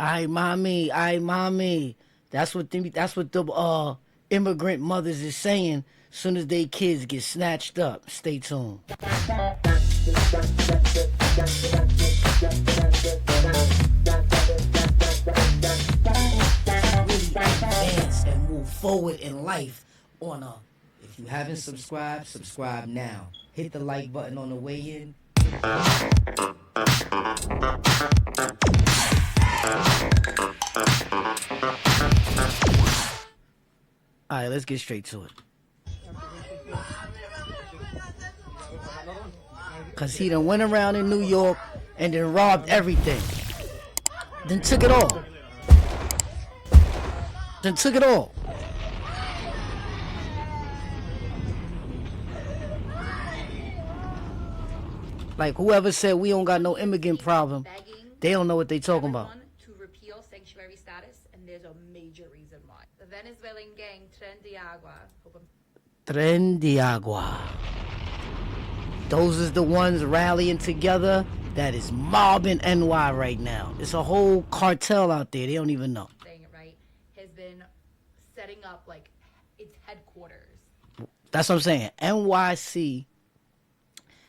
Ay, mommy, ay, mommy. That's what the immigrant mothers is saying. Soon as they kids get snatched up. Stay tuned. Advance and move forward in life on a. If you haven't subscribed, subscribe now. Hit the like button on the way in. All right, let's get straight to it. Cause he done went around in New York and then robbed everything. Then took it all. Like whoever said we don't got no immigrant problem, they don't know what they talking about. To repeal sanctuary status, and there's a major reason why. The Venezuelan gang Tren de Agua. Those is the ones rallying together that is mobbing NY right now. It's a whole cartel out there. They don't even know. Saying it right, has been setting up like its headquarters. That's what I'm saying. NYC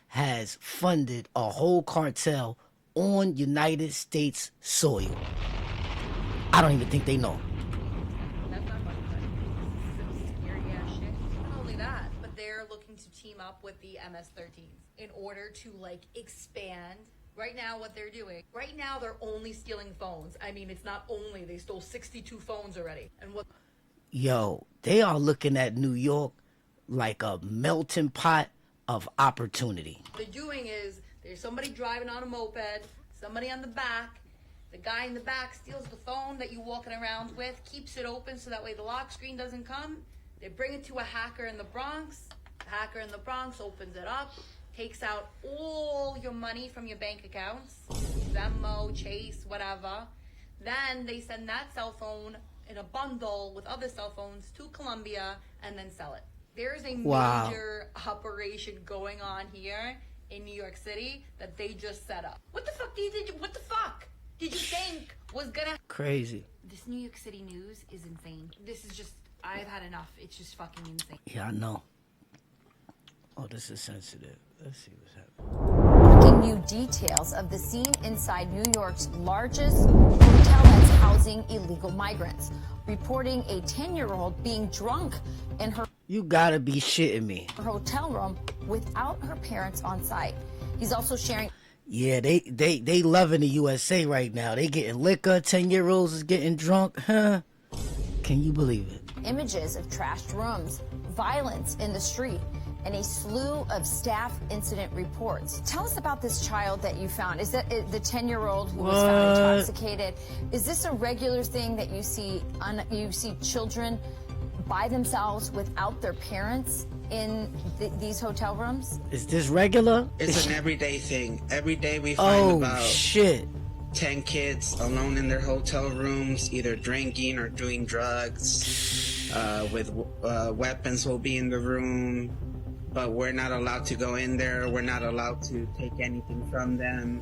has funded a whole cartel on United States soil. I don't even think they know. That's not funny, but some scary ass shit. Not only that, but they're looking to team up with the MS-13s in order to like expand. Right now, what they're doing, right now they're only stealing phones. I mean, it's not only, they stole 62 phones already. And what? Yo, they are looking at New York like a melting pot of opportunity. What they're doing is there's somebody driving on a moped, somebody on the back. The guy in the back steals the phone that you're walking around with, keeps it open so that way the lock screen doesn't come. They bring it to a hacker in the Bronx. The hacker in the Bronx opens it up, takes out all your money from your bank accounts, Venmo, Chase, whatever. Then they send that cell phone in a bundle with other cell phones to Colombia and then sell it. There's a major operation going on here in New York City that they just set up. What the fuck did you think was gonna... Crazy. This New York City news is insane. This is just, I've had enough. It's just fucking insane. Yeah, I know. Oh, this is sensitive. Let's see what's happening. Breaking new details of the scene inside New York's largest hotel that's housing illegal migrants. Reporting a 10-year-old being drunk in her... You gotta be shitting me. ...hotel room without her parents on site. He's also sharing... Yeah, they loving the USA right now. They getting liquor. 10-year-olds is getting drunk. Huh? Can you believe it? ...images of trashed rooms, violence in the street, and a slew of staff incident reports. Tell us about this child that you found. Is that the 10-year-old who was found intoxicated? Is this a regular thing that you see children by themselves without their parents in these hotel rooms? Is this regular? It's an everyday thing. Every day we find about 10 kids alone in their hotel rooms, either drinking or doing drugs. With weapons will be in the room, but we're not allowed to go in there. We're not allowed to take anything from them.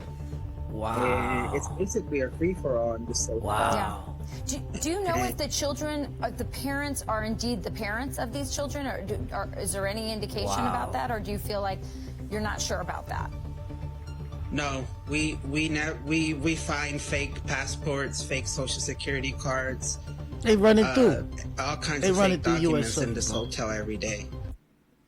Wow. It's basically a free-for-all in this hotel. Wow. Yeah. Do you know if the children, the parents are indeed the parents of these children, or is there any indication about that, or do you feel like you're not sure about that? No, we find fake passports, fake social security cards. They run it through. All kinds of fake documents in this hotel every day.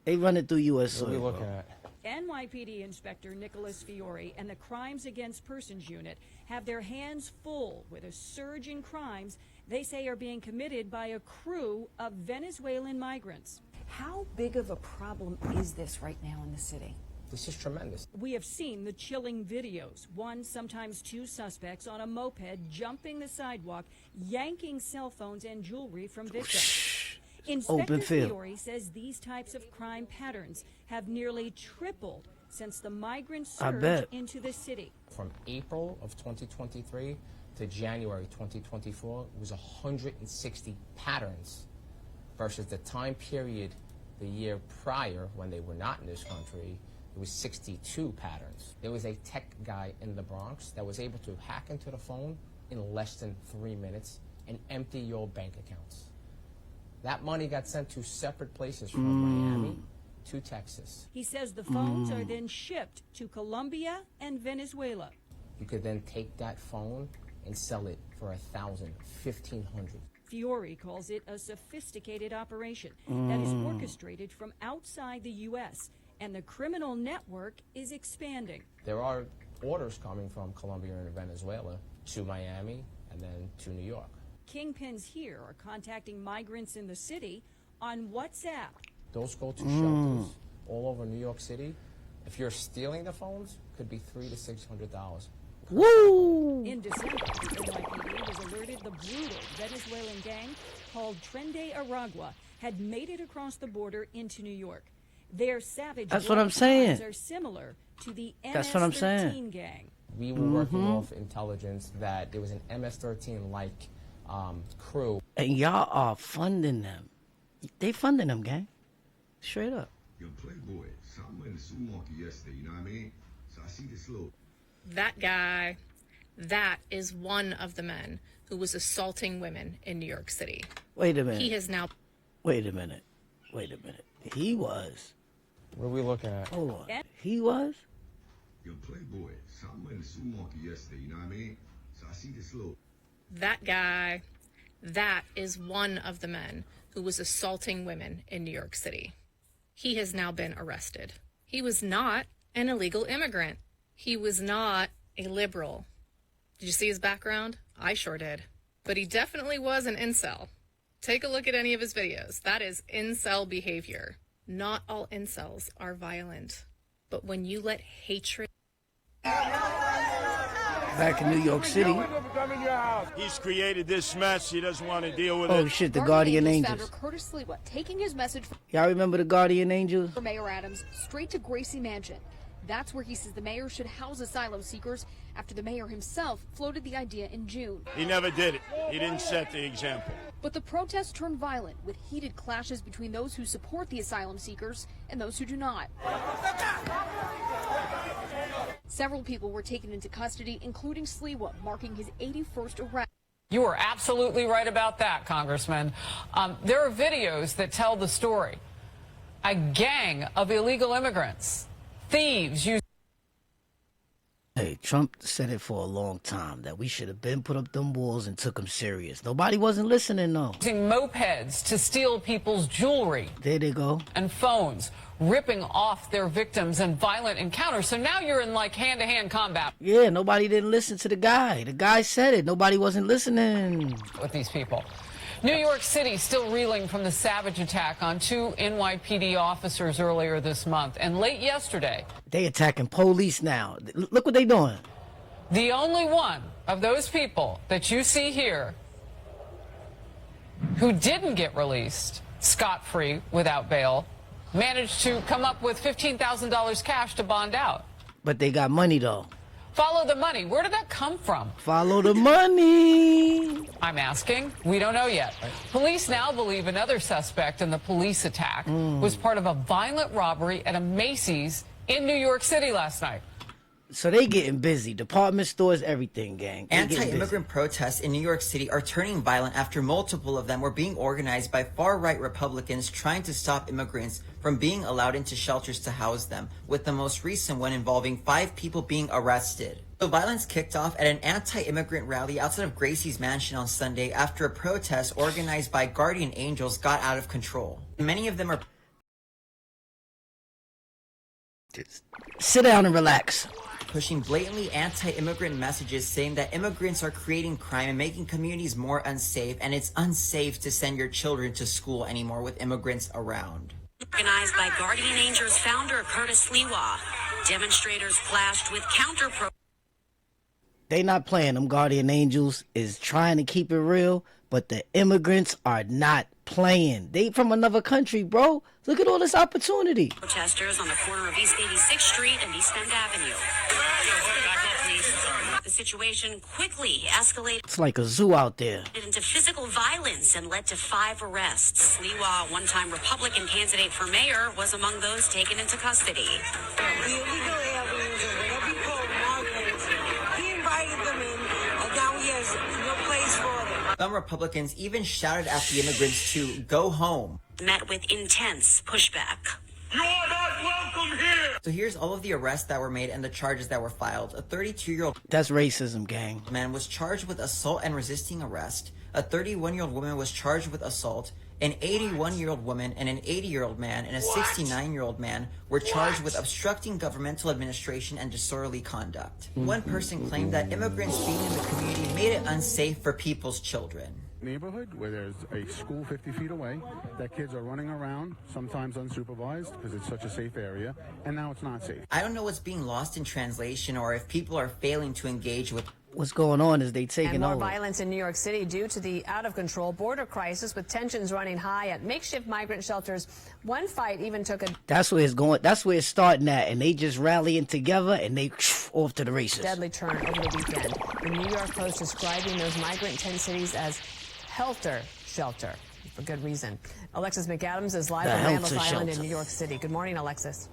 They run it through US. What are we looking at? NYPD Inspector Nicholas Fiore and the Crimes Against Persons Unit have their hands full with a surge in crimes they say are being committed by a crew of Venezuelan migrants. How big of a problem is this right now in the city? This is tremendous. We have seen the chilling videos. One, sometimes two suspects on a moped jumping the sidewalk, yanking cell phones and jewelry from victims. Inspector Fiore says these types of crime patterns have nearly tripled since the migrant surge into the city. From April of 2023 to January 2024, it was 160 patterns versus the time period the year prior when they were not in this country. It was 62 patterns. There was a tech guy in the Bronx that was able to hack into the phone in less than 3 minutes and empty your bank accounts. That money got sent to separate places from Miami to Texas. He says the phones are then shipped to Colombia and Venezuela. You could then take that phone and sell it for $1,000, $1,500. Fiore calls it a sophisticated operation that is orchestrated from outside the U.S., and the criminal network is expanding. There are orders coming from Colombia and Venezuela to Miami and then to New York. Kingpins here are contacting migrants in the city on WhatsApp. Those go to shelters all over New York City. If you're stealing the phones, it could be $300 to $600. Woo! In December, the NYPD was alerted the brutal Venezuelan gang called Trende Aragua had made it across the border into New York. Their savage That's what I'm saying. are similar to the That's what I'm saying. MS-13 gang. We were working off intelligence that there was an MS-13-like crew. And y'all are funding them. They funding them, gang. Straight up. Yo, Playboy, something in the supermarket yesterday, you know what I mean? So I see this little... That guy, that is one of the men who was assaulting women in New York City. Wait a minute. He has now... Wait a minute. Wait a minute. He was. What are we looking at? Hold on. He was? Yo, Playboy, something in the supermarket yesterday, you know what I mean? So I see this little... That guy, that is one of the men who was assaulting women in New York City. He has now been arrested. He was not an illegal immigrant. He was not a liberal. Did you see his background? I sure did. But he definitely was an incel. Take a look at any of his videos. That is incel behavior. Not all incels are violent. But when you let hatred... Back in New York City. He's created this mess. He doesn't want to deal with it. Oh shit, the Guardian Angels. Founder Curtis Sliwa taking his message Y'all remember the Guardian Angels? from Mayor Adams straight to Gracie Mansion. That's where he says the mayor should house asylum seekers after the mayor himself floated the idea in June. He never did it. He didn't set the example. But the protests turned violent with heated clashes between those who support the asylum seekers and those who do not. Several people were taken into custody, including Sliwa, marking his 81st arrest. You are absolutely right about that, Congressman. There are videos that tell the story. A gang of illegal immigrants, thieves, Hey, Trump said it for a long time that we should have been put up them walls and took them serious. Nobody wasn't listening, though. using mopeds to steal people's jewelry. There they go. And phones, ripping off their victims in violent encounters. So now you're in like hand-to-hand combat. Yeah, nobody didn't listen to the guy. The guy said it. Nobody wasn't listening. With these people. New York City still reeling from the savage attack on 2 NYPD officers earlier this month. And late yesterday, they attacking police now. Look what they doing. The only one of those people that you see here who didn't get released scot-free without bail managed to come up with $15,000 cash to bond out. But they got money, though. Follow the money. Where did that come from? Follow the money. I'm asking. We don't know yet. Police now believe another suspect in the police attack was part of a violent robbery at a Macy's in New York City last night. So they getting busy. Department stores, everything, gang. Anti-immigrant protests in New York City are turning violent after multiple of them were being organized by far-right Republicans trying to stop immigrants from being allowed into shelters to house them, with the most recent one involving 5 people being arrested. The violence kicked off at an anti-immigrant rally outside of Gracie's mansion on Sunday after a protest organized by Guardian Angels got out of control. Many of them are... Sit down and relax. Pushing blatantly anti-immigrant messages saying that immigrants are creating crime and making communities more unsafe, and it's unsafe to send your children to school anymore with immigrants around. Organized by Guardian Angels founder Curtis Sliwa, demonstrators clashed with They not playing. Them Guardian Angels is trying to keep it real, but the immigrants are not playing. They from another country, bro. Look at all this opportunity. Protesters on the corner of East 86th Street and East End Avenue. The situation quickly escalated. It's like a zoo out there. Into physical violence and led to 5 arrests. Sliwa, one-time Republican candidate for mayor, was among those taken into custody. The illegal aliens, or whatever you call them, migrants, he invited them in, and now he has Some Republicans even shouted at the immigrants to go home. Met with intense pushback. You are not welcome here! So here's all of the arrests that were made and the charges that were filed. A 32-year-old That's racism, gang. man was charged with assault and resisting arrest. A 31-year-old woman was charged with assault. An 81-year-old woman and an 80-year-old man and a 69-year-old man were charged with obstructing governmental administration and disorderly conduct. One person claimed that immigrants being in the community made it unsafe for people's children. Neighborhood where there's a school 50 feet away, that kids are running around, sometimes unsupervised because it's such a safe area, and now it's not safe. I don't know what's being lost in translation or if people are failing to engage with what's going on is they taking and more over. Violence in New York City due to the out-of-control border crisis with tensions running high at makeshift migrant shelters. One fight even took a... That's where it's going. That's where it's starting at. And they just rallying together and they off to the races. Deadly turn over the weekend. The New York Post describing those migrant tent cities as helter shelter for good reason. Alexis McAdams is live from Randall's Island in New York City. Good morning, Alexis.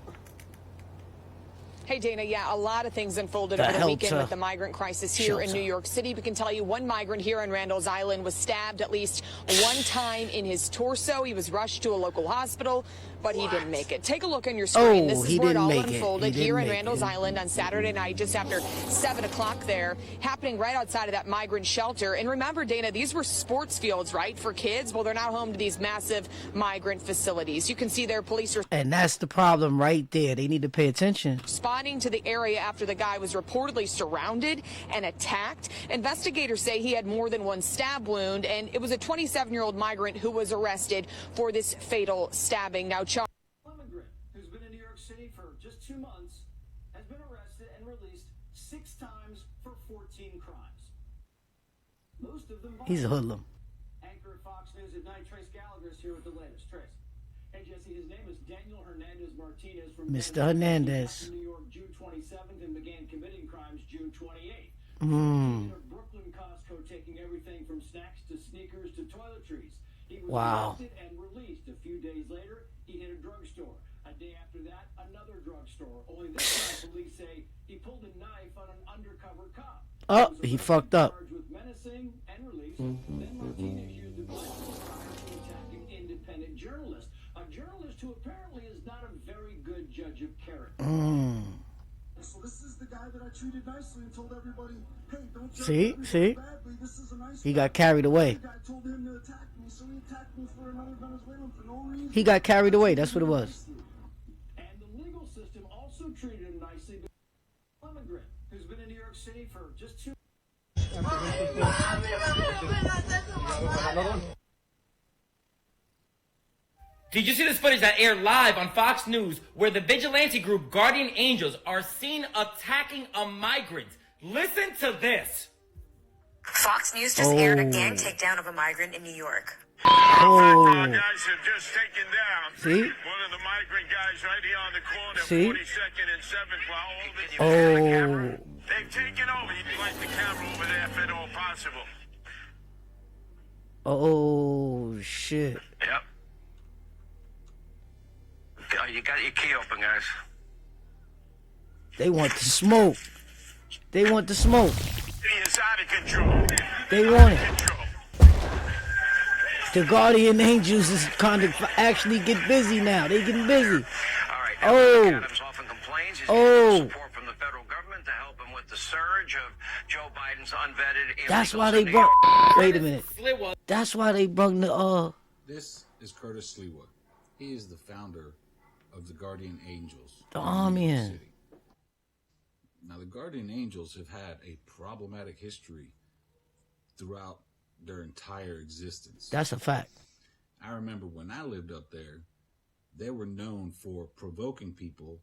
Hey, Dana, yeah, a lot of things unfolded over the weekend with the migrant crisis here in New York City. We can tell you one migrant here on Randall's Island was stabbed at least one time in his torso. He was rushed to a local hospital, but he didn't make it. Take a look on your screen. This is where it all unfolded here in Randall's Island on Saturday night, just after 7 o'clock there, happening right outside of that migrant shelter. And remember, Dana, these were sports fields, right, for kids? Well, they're now home to these massive migrant facilities. You can see their police are... And that's the problem right there. They need to pay attention. Responding to the area after the guy was reportedly surrounded and attacked. Investigators say he had more than one stab wound, and it was a 27-year-old migrant who was arrested for this fatal stabbing. Now, immigrant who's been in New York City for just 2 months has been arrested and released 6 times for 14 crimes. Most of them. He's a hoodlum. Anchor at Fox News at night, Trace Gallagher is here with the latest. Trace. Hey, Jesse, his name is Daniel Hernandez Martinez from Mr. Hernandez. New York, June 27th, and began committing crimes June 28th. Brooklyn Costco taking everything from snacks to sneakers to toiletries. He was arrested and released. A few days later, he hit a drugstore. A day after that, another drugstore. Only this time, police say he pulled a knife on an undercover cop. Oh, he fucked up. Charged with menacing and released. Then Martinez used a bicycle to attack an independent journalist. A journalist who apparently is not a very good judge of character. So this is the guy that I treated nicely and told everybody, hey, don't judge see? badly. This is a nice He got carried away. The guy told him to attack me, so he attacked me for another Venezuelan for no reason. He got carried away. That's what it was. And the legal system also treated him nicely. An immigrant who's been in New York City for just 2 Did you see this footage that aired live on Fox News where the vigilante group Guardian Angels are seen attacking a migrant? Listen to this. Fox News just aired a gang takedown of a migrant in New York. Our guys have just taken down See? one of the migrant guys right here on the corner, See? 42nd and 7th, while all the they've taken over. You'd like the camera over there if at all possible. Oh, shit. Yep. You got your key open, guys. They want the smoke. They want the smoke. It's out of control. They want it. The Guardian Angels is kind of actually get busy now. They getting busy. Oh. Support from the federal government to help him with the surge of Joe Biden's unvetted. That's why they brought. Wait a minute. That's why they brought the. This is Curtis Sliwa. He is the founder of the Guardian Angels. The army. Now, the Guardian Angels have had a problematic history throughout their entire existence. That's a fact. I remember when I lived up there, they were known for provoking people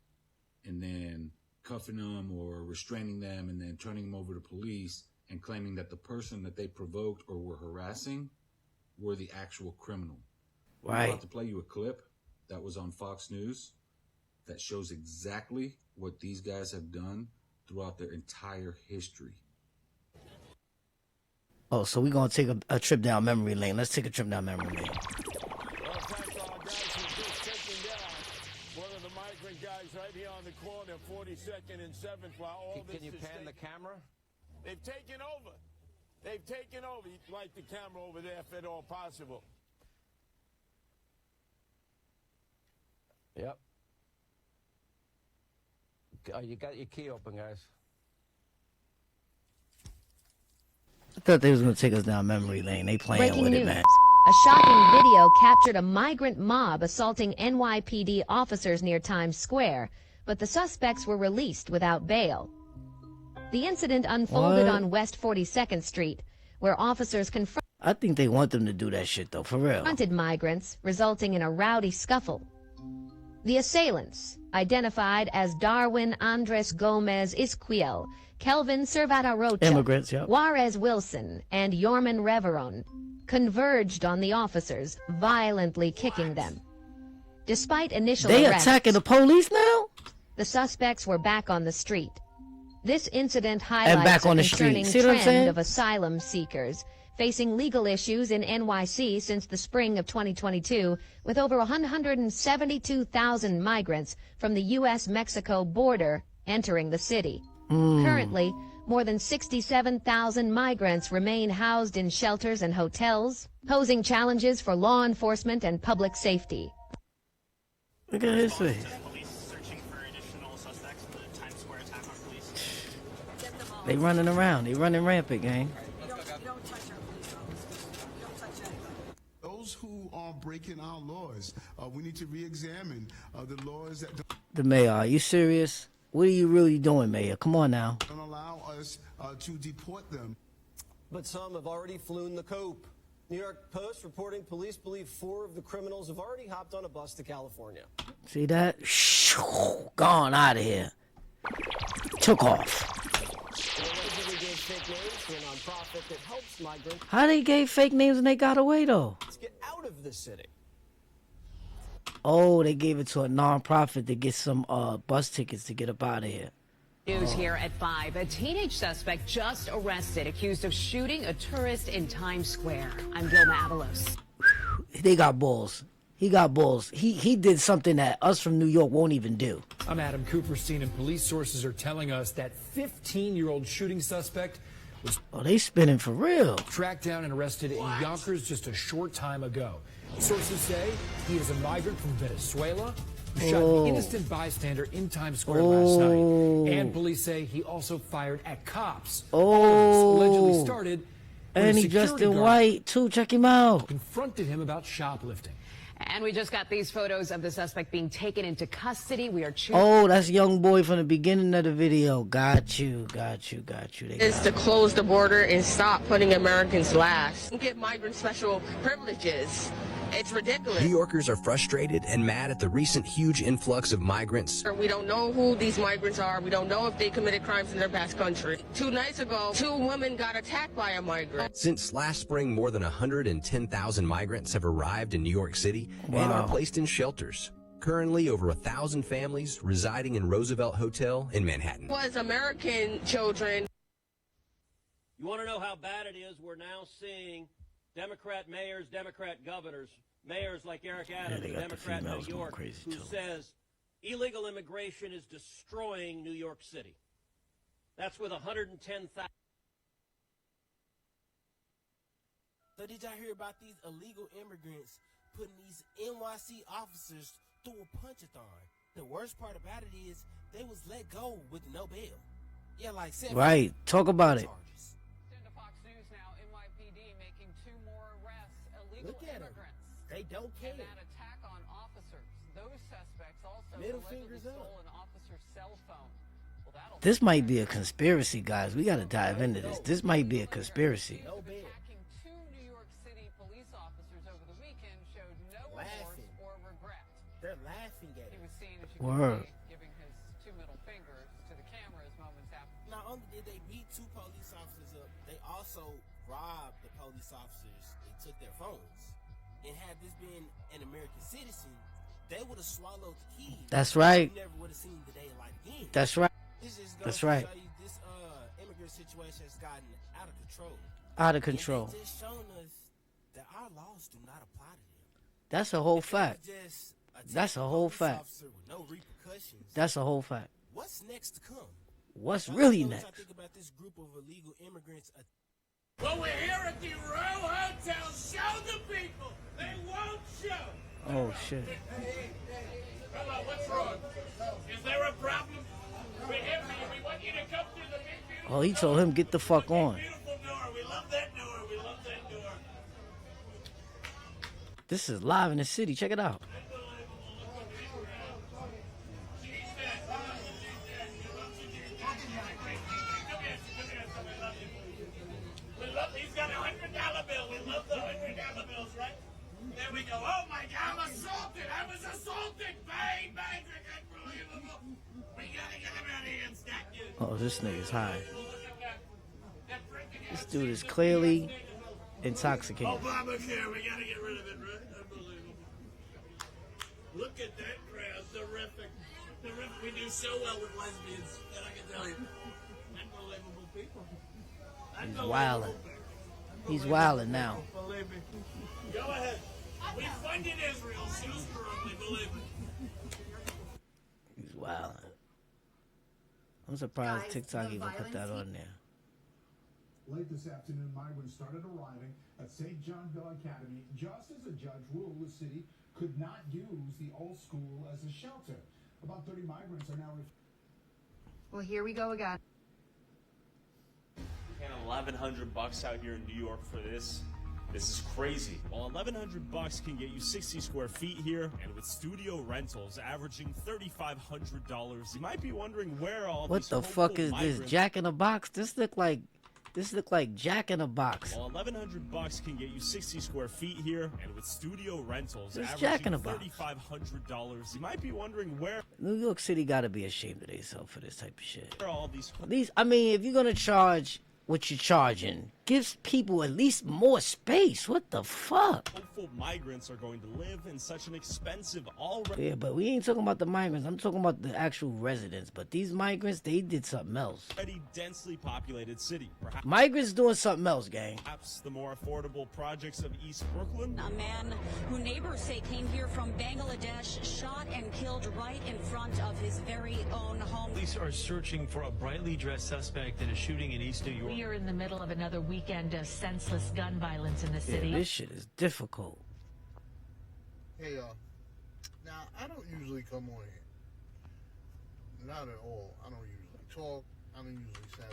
and then cuffing them or restraining them and then turning them over to police and claiming that the person that they provoked or were harassing were the actual criminal. Right. I'm about to play you a clip that was on Fox News that shows exactly what these guys have done throughout their entire history. Oh, so we're going to take a trip down memory lane. Let's take a trip down memory lane. One of the migrant guys right here on the corner, 42nd and 7th, while all this Can you pan the camera? They've taken over. They've taken over. You'd like the camera over there if at all possible. Yep. You got your key open, guys. I thought they was gonna take us down memory lane. They playing Breaking with news. it, man. A shocking video captured a migrant mob assaulting NYPD officers near Times Square, but the suspects were released without bail. The incident unfolded What? on West 42nd Street, where officers I think they want them to do that shit though, for real. confronted migrants, resulting in a rowdy scuffle. The assailants, identified as Darwin Andres Gomez Isquiel, Kelvin Cervata Rocha, Immigrants, yep. Juarez Wilson, and Yorman Reveron, converged on the officers, violently kicking them. Despite initial They arrests, attacking the police now? the suspects were back on the street. This incident back highlights a on the street. concerning See what I'm trend saying? of asylum seekers facing legal issues in NYC since the spring of 2022, with over 172,000 migrants from the U.S.-Mexico border entering the city. Currently, more than 67,000 migrants remain housed in shelters and hotels, posing challenges for law enforcement and public safety. Look at his face. They running around. They running rampant, gang. Those who are breaking our laws, we need to re-examine the laws that The mayor, are you serious? What are you really doing, mayor? Come on now. don't allow us to deport them. But some have already flown the coop. New York Post reporting police believe 4 of the criminals have already hopped on a bus to California. See that? Gone out of here. Took off. They allegedly gave fake names to a nonprofit that helps migrants How they gave fake names and they got away though? get out of the city. Oh, they gave it to a nonprofit to get some bus tickets to get up out of here. News here at 5. A teenage suspect just arrested, accused of shooting a tourist in Times Square. I'm Gilma Avalos. They got balls. He got balls. He did something that us from New York won't even do. I'm Adam Cooperstein, and police sources are telling us that 15-year-old shooting suspect was they spinning for real. Tracked down and arrested in Yonkers just a short time ago. Sources say he is a migrant from Venezuela who shot an innocent bystander in Times Square last night. And police say he also fired at cops. All of this allegedly started when And a he dressed security in guard white too. Check him out. confronted him about shoplifting. And we just got these photos of the suspect being taken into custody. We are Oh, that's young boy from the beginning of the video. Got you. Is to close the border and stop putting Americans last. Give migrants special privileges. It's ridiculous. New Yorkers are frustrated and mad at the recent huge influx of migrants. We don't know who these migrants are. We don't know if they committed crimes in their past country. 2 nights ago, 2 women got attacked by a migrant. Since last spring, more than 110,000 migrants have arrived in New York City and are placed in shelters. Currently, over 1,000 families residing in Roosevelt Hotel in Manhattan. Was American children. You want to know how bad it is? We're now seeing Democrat mayors, Democrat governors, mayors like Eric Adams, they got the Democrat in females New going York, crazy, who too. says illegal immigration is destroying New York City. That's with 110,000. So did y'all hear about these illegal immigrants putting these NYC officers through a punch-a-thon? The worst part about it is they was let go with no bail. Yeah, like 7 Right. Talk about it. Look at them. They don't care. And that attack on officers. Those suspects also Middle allegedly fingers up. stole an officer's cell phone. Well, that'll This might be a conspiracy, guys. We got to dive into this. This might be a conspiracy. attacking 2 New York City police officers over the weekend showed no remorse or regret. They're laughing at He was seen, as you Word. can see, giving his 2 middle fingers to the cameras moments after. Not only did they beat 2 police officers up, they also robbed the police officers and took their phones. And had this been an American citizen, they would have swallowed the key. That's right. You never would have seen the day of light again. That's right. This just goes That's to right. show you this immigrant situation has gotten out of control. Out of control. And they just shown us that our laws do not apply to them. That's a whole If they fact. would just attack That's a a whole police fact. officer with no repercussions, That's a whole fact. what's next to come? What's I really don't know what next? y'all think about this group of illegal immigrants Well, we're here at the Row Hotel. Show the people. They won't show. Oh, shit. Hello, what's wrong? Is there a problem? We're here for you. We want you to come through the big, beautiful Oh, he told him get the fuck on. beautiful door. We love that door. We love that door. This is live in the city. Check it out. He's got a $100 bill. We love the $100 bills, right? There we go. Oh my God, I'm assaulted. I was assaulted. Bang, bang, unbelievable. We gotta get him out of here and stack you. Oh, this nigga's high. This dude is clearly intoxicated. Obamacare, we gotta get rid of it, right? Unbelievable. Look at that crowd. Terrific. Terrific. We do so well with lesbians, and I can tell you. Unbelievable people. He's wildin'. He's wildin' now. Believe me. Go ahead. We funded Israel. Shoes correctly, believe me. He's wildin'. I'm surprised TikTok even put that on there. Late this afternoon, migrants started arriving at St. John Vale Academy just as a judge ruled the city could not use the old school as a shelter. About 30 migrants are now... Well, here we go again. Paying $1,100 out here in New York for this. This is crazy. Well, $1,100 can get you 60 square feet here, and with studio rentals averaging $3,500, you might be wondering where all What these the fuck is this? Jack in a Box? This look like Jack in a Box. Well, $1,100 can get you 60 square feet here, and with studio rentals This averaging Jack in a Box. $3,500, you might be wondering where New York City gotta be ashamed of themselves for this type of shit. all these I mean, if you're gonna charge what you're charging, gives people at least more space. What the fuck? hopeful migrants are going to live in such an expensive already. Yeah, but we ain't talking about the migrants. I'm talking about the actual residents. But these migrants, they did something else. Already densely populated city. Migrants doing something else, gang. Perhaps the more affordable projects of East Brooklyn. A man who neighbors say came here from Bangladesh, shot and killed right in front of his very own home. Police are searching for a brightly dressed suspect in a shooting in East New York. We are in the middle of another weekend of senseless gun violence in the city. Yeah, this shit is difficult. Hey, y'all. Now, I don't usually come on here. Not at all. I don't usually talk. I don't usually say.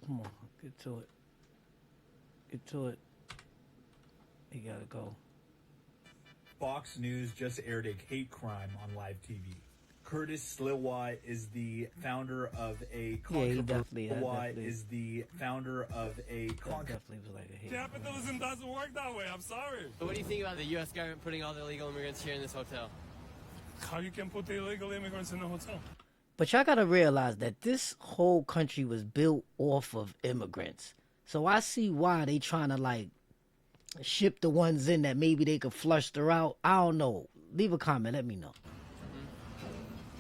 Come on, get to it. Get to it. You gotta go. Fox News just aired a hate crime on live TV. Curtis Sliwa is the founder of a definitely is the founder of a definitely was like a hate. Capitalism doesn't work that way. I'm sorry. So what do you think about the U.S. government putting all the illegal immigrants here in this hotel? How you can put the illegal immigrants in the hotel? But y'all gotta realize that this whole country was built off of immigrants. So I see why they trying to like ship the ones in that maybe they could flush her out. I don't know. Leave a comment. Let me know.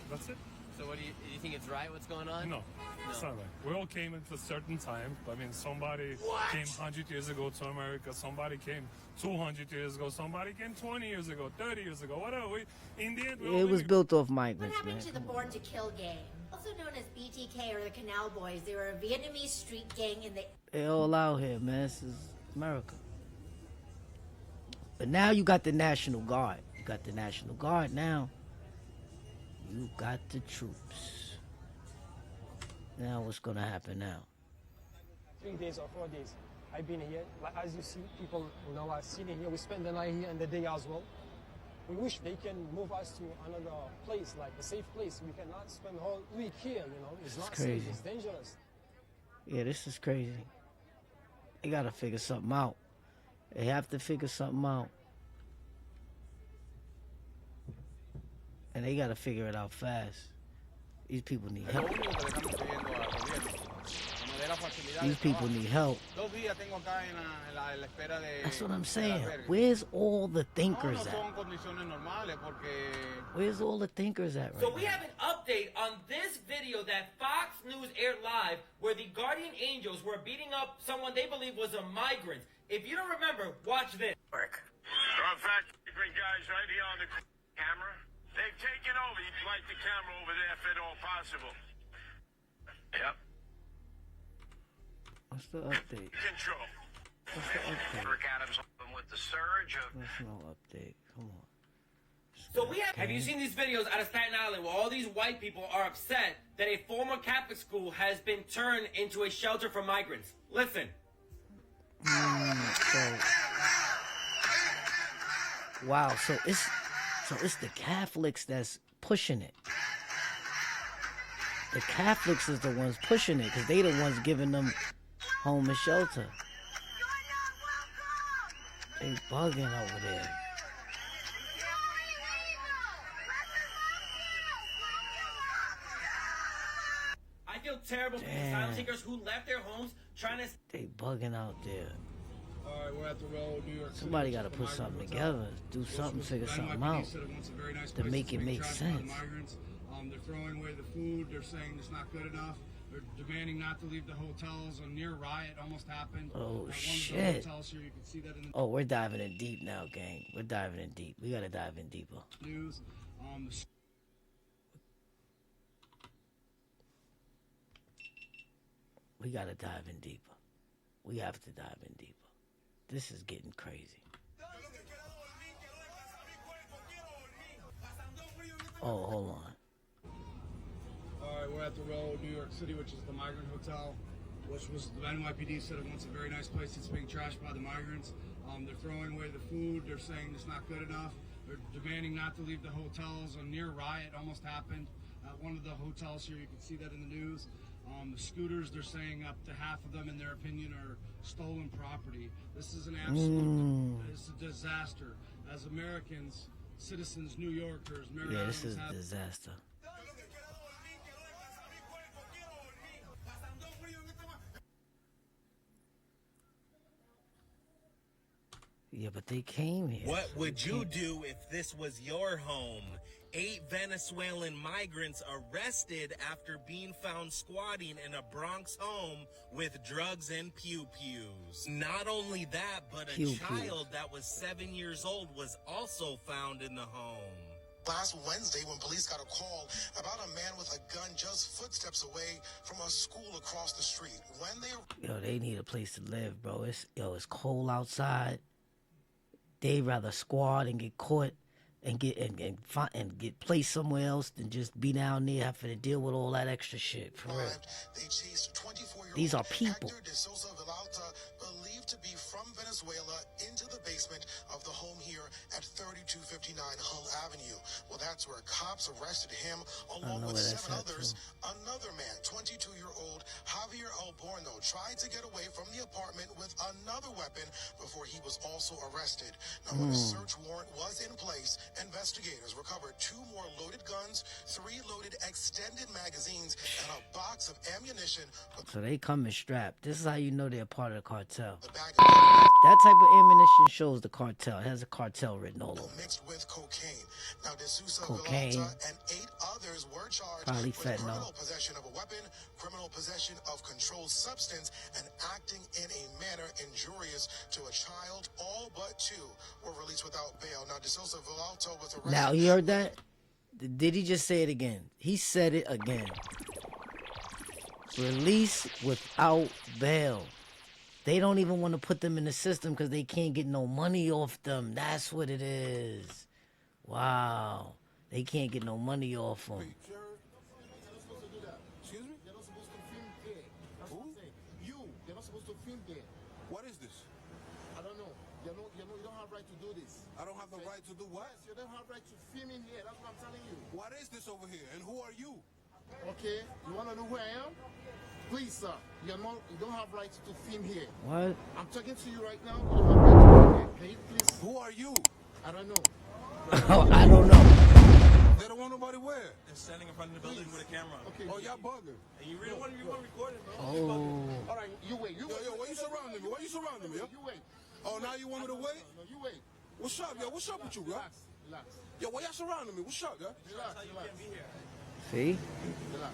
That's it. So what do you think it's right what's going on? No, it's not right. We all came at a certain time. I mean, somebody came 100 years ago to America. Somebody came 200 years ago. Somebody came 20 years ago, 30 years ago. Whatever. In the end, It was built off migrants, What man. happened to the Born to Kill gang? Also known as BTK or the Canal Boys, they were a Vietnamese street gang in the... They all out here, man. This is America. But now you got the National Guard. You got the National Guard now. You got the troops. Now what's gonna happen now? 3 days or 4 days. I've been here. Like, as you see, people are sitting here. We spend the night here and the day as well. We wish they can move us to another place, like a safe place. We cannot spend the whole week here, It's not crazy. safe. It's dangerous. Yeah, this is crazy. They gotta figure something out. They have to figure something out. And they gotta figure it out fast. These people need help. These people need help. That's what I'm saying. Where's all the thinkers at? Where's all the thinkers at right So now? we have an update on this video that Fox News aired live where the guardian angels were beating up someone they believe was a migrant. If you don't remember, watch this. There are fact keeping guys right here on the camera. They've taken over. You'd like the camera over there if at all possible. Yep. What's the update? Control. Rick Adams with the surge of. There's no update. Come on. So have you seen these videos out of Staten Island where all these white people are upset that a former Catholic school has been turned into a shelter for migrants? Listen. Wow, so it's the Catholics that's pushing it. The Catholics is the ones pushing it because they the ones giving them home and shelter. They bugging over there. I feel terrible for the asylum seekers who left their homes trying to... They bugging out there. All right, we're at the road, New York City. Somebody got to put something together, do something, figure something out to make it make sense. They're throwing away the food. They're saying it's not good enough. They're demanding not to leave the hotels. A near riot almost happened. Oh, one shit. of the hotels here, you can see that in the Oh, we're diving in deep now, gang. We're diving in deep. We got to dive in deeper. news. We got to dive in deeper. We have to dive in deeper. This is getting crazy. Oh, hold on. All right, we're at the road, New York City, which is the migrant hotel, which was the NYPD said it once a very nice place. It's being trashed by the migrants. They're throwing away the food. They're saying it's not good enough. They're demanding not to leave the hotels. A near riot almost happened at one of the hotels here. You can see that in the news. The scooters, they're saying up to half of them, in their opinion, are stolen property. This is an absolute it's a disaster. As Americans, citizens, New Yorkers, Yeah, this is a disaster. Yeah, but they came here. What would you do if this was your home? 8 Venezuelan migrants arrested after being found squatting in a Bronx home with drugs and pew-pews. Not only that, but a child that was 7 years old was also found in the home. Last Wednesday, when police got a call about a man with a gun just footsteps away from a school across the street. When they need a place to live, bro. It's cold outside. They'd rather squad and get caught and get placed somewhere else than just be down there having to deal with all that extra shit. For real. They chased 24-year-old These are people. Hector de Sosa Villalta, believed to be from Venezuela, into the basement of the home here at 3259 Hull Avenue. Well, that's where cops arrested him along with 7 others. Another man, 22-year-old Javier Alborno, tried to get away from the apartment with another weapon before he was also arrested. Now, when a search warrant was in place, investigators recovered 2 more loaded guns, 3 loaded extended magazines, and a box of ammunition. So they coming strapped. This is how you know they're part of the cartel. That type of ammunition shows the cartel. It has a cartel written all over. Mixed with cocaine. Now, De Sousa Cocaine. Villalta and 8 others were charged Probably with fentanyl. criminal possession of a weapon, criminal possession of controlled substance, and acting in a manner injurious to a child. All but 2 were released without bail. Now, De Sousa Villalta was arrested. Now, you heard that? Did he just say it again? He said it again. Release without bail. They don't even want to put them in the system because they can't get no money off them. That's what it is. Wow. They can't get no money off them. Excuse me? You're not supposed to film there. That's what I'm saying. You're not supposed to film there. What is this? I don't know. You don't have right to do this. I don't have the right to do what? Yes, you don't have right to film in here. That's what I'm telling you. What is this over here? And who are you? Okay, you want to know who I am? Please, sir. You don't have right to film here. What? I'm talking to you right now. You don't have right to film here. Can you please? Who are you? I don't know. I don't know. They don't want nobody where? They're standing in front of the building with a camera. Okay. Oh, y'all bugging. And you really want to record it, bro? Oh. All right, you wait. Yo, why you surrounding me? Why you surrounding me? Yo? You wait. Oh, now you want me to wait? No, you wait. What's up, yo? What's up with you, bro? Relax. Yo, why y'all surrounding me? What's up, yo? Relax. See? Relax.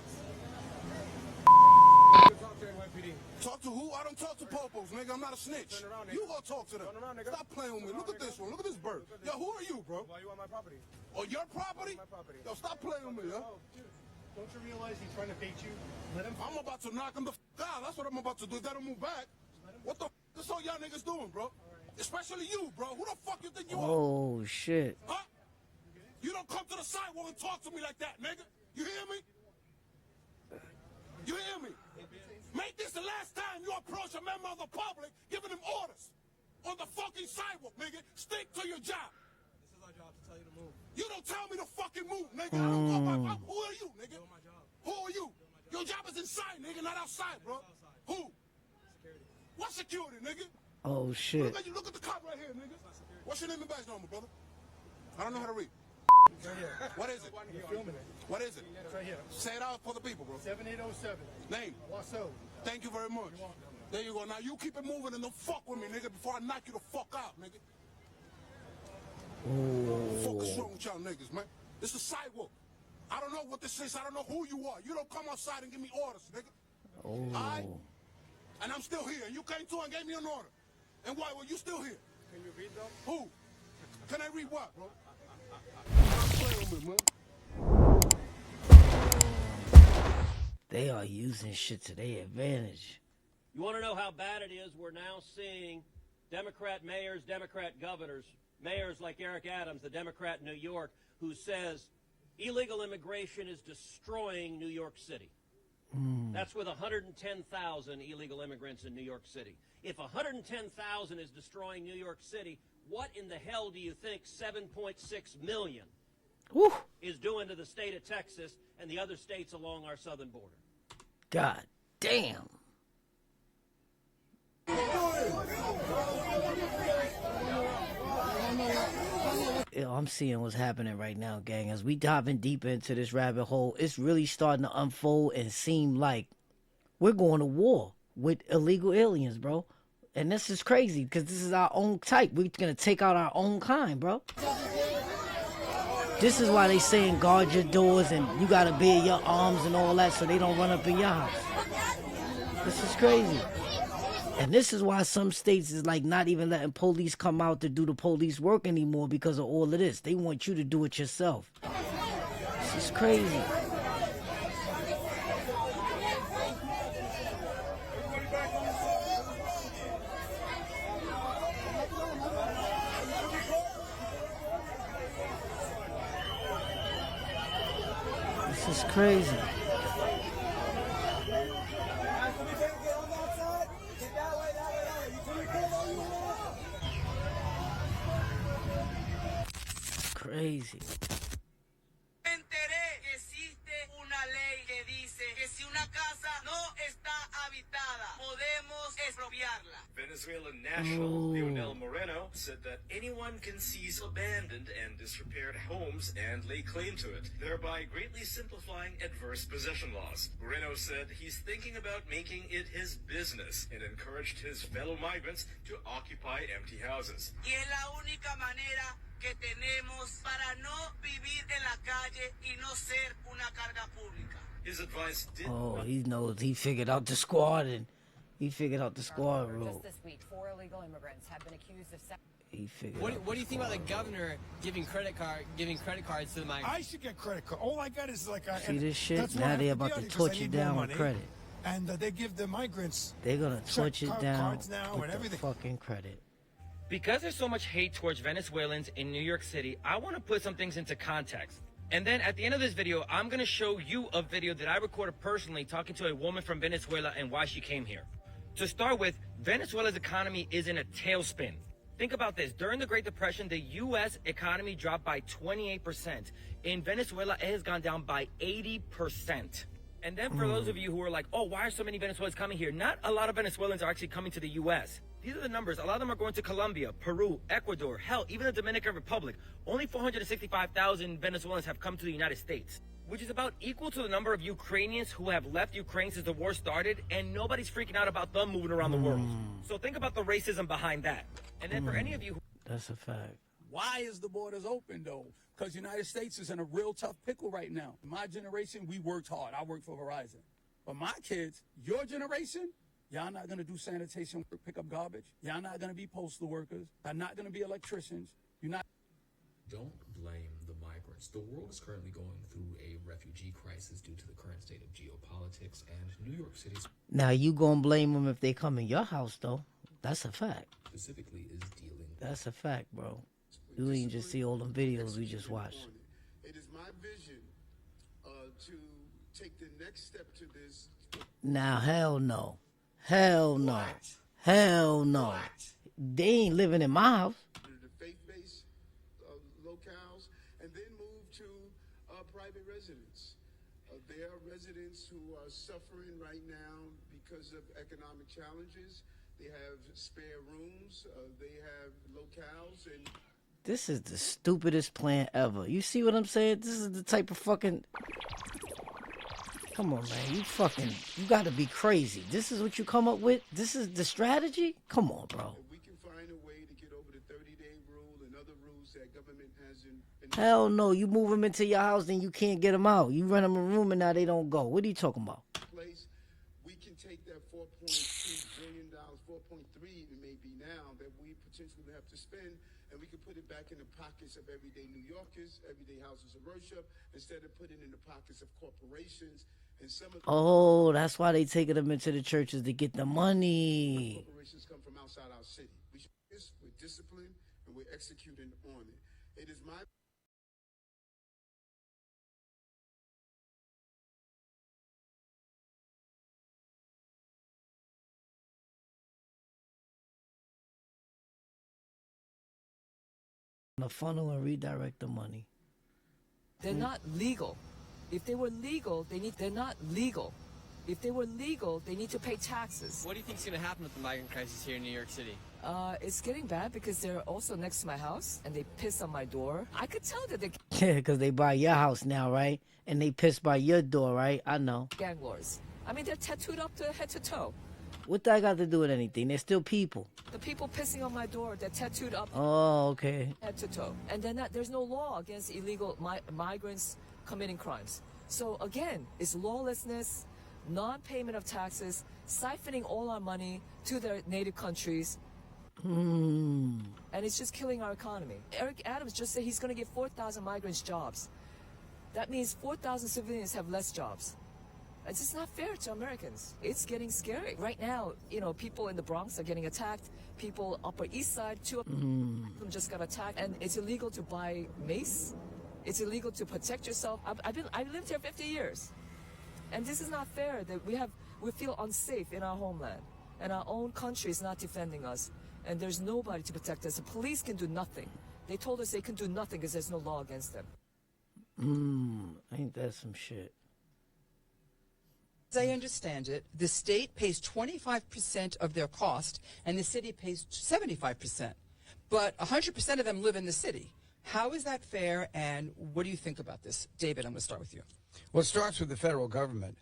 Talk to who? I don't talk to popos, nigga. I'm not a snitch. You go talk to them. Stop playing with me. Look at this one. Look at this bird. Yo, who are you, bro? Why you on my property? Oh, your property? My property. Yo, stop playing with me, yo. Oh, dude. Don't you realize he's trying to bait you? Let him. I'm about to knock him the out. That's what I'm about to do. If they don't move back. What the That's all y'all niggas doing, bro. Especially you, bro. Who the fuck you think you are? Oh, shit. Huh? You don't come to the sidewalk and talk to me like that, nigga. You hear me? You hear me? Make this the last time you approach a member of the public giving them orders on the fucking sidewalk, nigga. Stick to your job. This is our job to tell you to move. You don't tell me to fucking move, nigga. I don't go my job. Who are you, nigga? Who are you? Your job is inside, nigga, not outside, bro. Who? Security. What security, nigga? Oh, shit. Look at the cop right here, nigga. What's your name and badge number, brother? I don't know how to read. Right here. What is it? You're filming it. What is it? It's right here. Say it out for the people, bro. 7807. Name. What's up? Thank you very much. There you go. Now you keep it moving and don't fuck with me, nigga, before I knock you the fuck out, nigga. Fuck is wrong with y'all niggas, man? This is sidewalk. I don't know what this is. I don't know who you are. You don't come outside and give me orders, nigga. All right? And I'm still here. You came to and gave me an order. And why were you still here? Can you read them? Who? Can I read what, bro? They are using shit to their advantage. You want to know how bad it is? We're now seeing Democrat mayors, Democrat governors, mayors like Eric Adams, the Democrat in New York, who says illegal immigration is destroying New York City. That's with 110,000 illegal immigrants in New York City. If 110,000 is destroying New York City, what in the hell do you think 7.6 million is doing to the state of Texas and the other states along our southern border? God damn. Yo, I'm seeing what's happening right now, gang. As we diving deeper into this rabbit hole, it's really starting to unfold and seem like we're going to war with illegal aliens, bro. And this is crazy because this is our own type. We're going to take out our own kind, bro. This is why they saying guard your doors and you got to bare your arms and all that so they don't run up in your house. This is crazy. And this is why some states is like not even letting police come out to do the police work anymore because of all of this. They want you to do it yourself. This is crazy. This is crazy. Crazy. Me enteré que existe una ley que dice que si una casa no está habitada, podemos expropiarla. Venezuelan national Leonel Moreno said that anyone can seize abandoned and disrepaired homes and lay claim to it, thereby greatly simplifying adverse possession laws. Moreno said he's thinking about making it his business and encouraged his fellow migrants to occupy empty houses. Y es la única manera que tenemos para no vivir en la calle y no ser una carga pública. His advice did he knows. He figured out the squad and he figured out the squad rule. Just this week, 4 illegal immigrants have been accused of He figured What out do you think about the governor giving credit cards to the migrants? I should get credit card. All I got is like a. See this shit? That's why I Now have they to about be to out here, 'cause torch I you need more down with money. credit. And they give the migrants. They're gonna torch it down cards now with and the everything. fucking credit. Because there's so much hate towards Venezuelans in New York City, I want to put some things into context. And then at the end of this video, I'm going to show you a video that I recorded personally talking to a woman from Venezuela and why she came here. To start with, Venezuela's economy is in a tailspin. Think about this. During the Great Depression, the U.S. economy dropped by 28%. In Venezuela, it has gone down by 80%. And then for those of you who are like, oh, why are so many Venezuelans coming here? Not a lot of Venezuelans are actually coming to the U.S. These are the numbers. A lot of them are going to Colombia, Peru, Ecuador, hell, even the Dominican Republic. Only 465,000 Venezuelans have come to the United States, which is about equal to the number of Ukrainians who have left Ukraine since the war started, and nobody's freaking out about them moving around the world. So think about the racism behind that. And then for any of you who... That's a fact. Why is the borders open, though? Because the United States is in a real tough pickle right now. My generation, we worked hard. I worked for Verizon. But my kids, your generation, y'all not going to do sanitation work, pick up garbage. Y'all not going to be postal workers. Y'all not going to be electricians. You're not... Don't blame the migrants. The world is currently going through a refugee crisis due to the current state of geopolitics, and New York City's... Now, you gonna blame them if they come in your house, though. That's a fact. Specifically is dealing. That's a fact, bro. You ain't just see all them videos we just watched. It is my vision to take the next step to this. Now, hell no. Hell no. Hell no. They ain't living in my house. The faith-based locales, and then move to private residence. There are residents who are suffering right now because of economic challenges. They have spare rooms. They have locales, and This is the stupidest plan ever. You see what I'm saying? This is the type of fucking... Come on, man. You gotta be crazy. This is what you come up with? This is the strategy? Come on, bro. we can find a way to get over the 30-day rule and other rules that government hasn't been... Hell no. You move them into your house, then you can't get them out. You rent them a room, and now they don't go. What are you talking about? Place. We can take that $4.2 billion, 4.3 it may be now, that we potentially have to spend, and we can put it back in the pockets of everyday New Yorkers, everyday houses of worship, instead of putting it in the pockets of corporations. And some of Oh, that's why they taking them into the churches to get the money. corporations come from outside our city. We're disciplined and we're executing on it. It is my The funnel and redirect the money. They're not legal. If they were legal, they're not legal. If they were legal, they need to pay taxes. What do you think's going to happen with the migrant crisis here in New York City? It's getting bad because they're also next to my house and they piss on my door. I could tell that they're Yeah, because they buy your house now, right? And they piss by your door, right? I know. gang wars. I mean, they're tattooed up to head to toe. What that got to do with anything? They're still people. The people pissing on my door, they're tattooed up Oh, okay. head to toe. And then there's no law against illegal migrants committing crimes. So again, it's lawlessness, non-payment of taxes, siphoning all our money to their native countries. And it's just killing our economy. Eric Adams just said he's going to give 4,000 migrants jobs. That means 4,000 civilians have less jobs. It's just not fair to Americans. It's getting scary. Right now, people in the Bronx are getting attacked. People Upper East Side, 2 of them just got attacked. And it's illegal to buy mace. It's illegal to protect yourself. I've lived here 50 years. And this is not fair that we feel unsafe in our homeland. And our own country is not defending us. And there's nobody to protect us. The police can do nothing. They told us they can do nothing because there's no law against them. Ain't that some shit? As I understand it, the state pays 25% of their cost and the city pays 75%. But 100% of them live in the city. How is that fair, and what do you think about this? David, I'm going to start with you. Well, it starts with the federal government,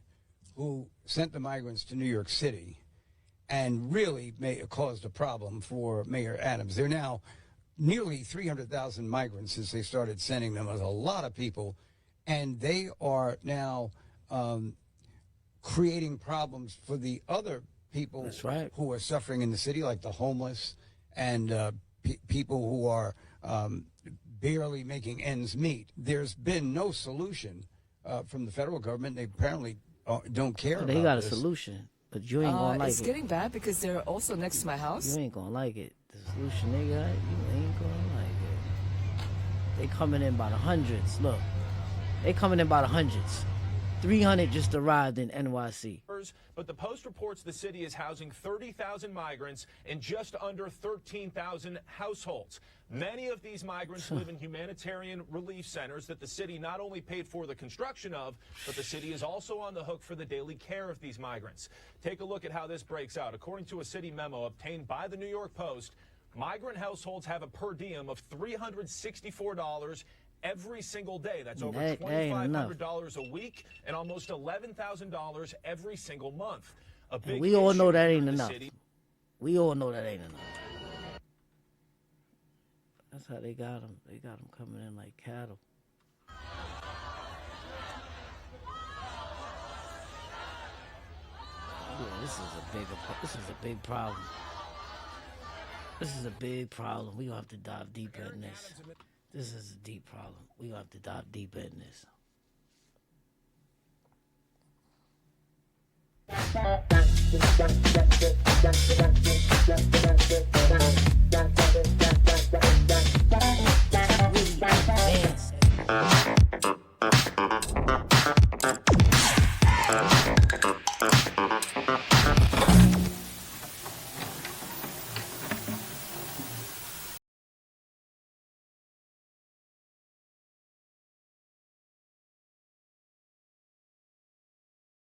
who sent the migrants to New York City and really caused a problem for Mayor Adams. There are now nearly 300,000 migrants since they started sending them. There's a lot of people, and they are now creating problems for the other people who are suffering in the city, like the homeless and people who are barely making ends meet. There's been no solution from the federal government. They apparently don't care about They got a this. solution, but you ain't gonna like it's it. getting bad because they're also next to my house. You ain't gonna like it. The solution they got, you ain't gonna like it. They coming in by the hundreds. Look, they coming in by the hundreds. 300 just arrived in NYC. But the Post reports the city is housing 30,000 migrants in just under 13,000 households. Many of these migrants live in humanitarian relief centers that the city not only paid for the construction of, but the city is also on the hook for the daily care of these migrants. Take a look at how this breaks out. According to a city memo obtained by the New York Post, migrant households have a per diem of $364 every single day. That's over $2,500 a week and almost $11,000 every single month. A big We all know issue that for ain't the enough. city. We all know that ain't enough. That's how they got them. They got them coming in like cattle. Yeah, this is a big problem. This is a big problem. We gonna have to dive deeper in this. This is a deep problem. We gonna have to dive deeper in this.